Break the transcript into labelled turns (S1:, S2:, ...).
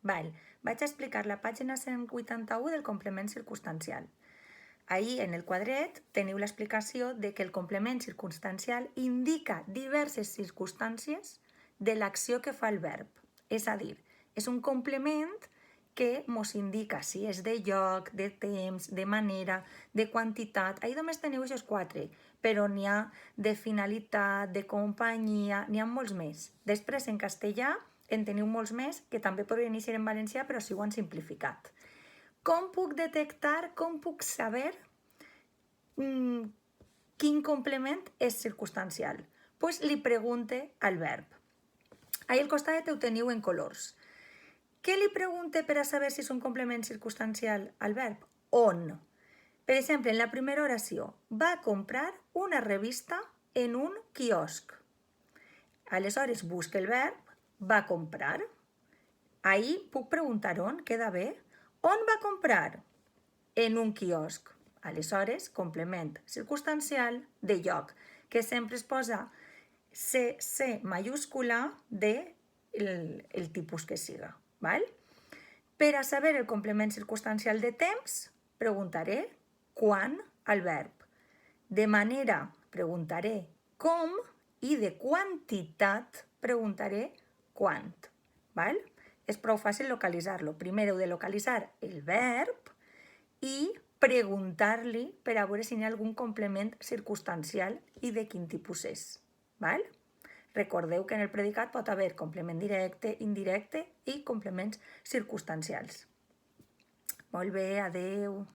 S1: Val. Vaig explicar la pàgina 181 del complement circumstancial. Ahí, en el quadret, teniu l'explicació de que el complement circumstancial indica diverses circumstàncies de l'acció que fa el verb. És a dir, és un complement que ens indica si és de lloc, de temps, de manera, de quantitat. Ahí només teniu aquests 4, però n'hi ha de finalitat, de companyia, n'hi ha molts més. Després, en castellà, en teniu molts més que també podrien néixer en valencià, però si ho han simplificat. Com puc detectar, com puc saber quin complement és circumstancial? Doncs li pregunte al verb. Ahí al costat ho teniu en colors. Què li pregunte per a saber si és un complement circumstancial al verb? On? Per exemple, en la primera oració, va comprar una revista en un quiosc. Aleshores, busca el verb, va comprar. Ahí puc preguntar on, queda bé. On va comprar? En un quiosc. Aleshores, complement circumstancial de lloc, que sempre es posa CC mayúscula de el tipus que siga. Val? Per a saber el complement circumstancial de temps, preguntaré quan al verb. De manera, preguntaré com, i de quantitat, preguntaré quant. Val? És prou fàcil localitzar-lo. Primer heu de localitzar el verb i preguntar-li per a veure si hi ha algun complement circumstancial i de quin tipus és. Val? Recordeu que en el predicat pot haver complement directe, indirecte i complements circumstancials. Molt bé, adeu.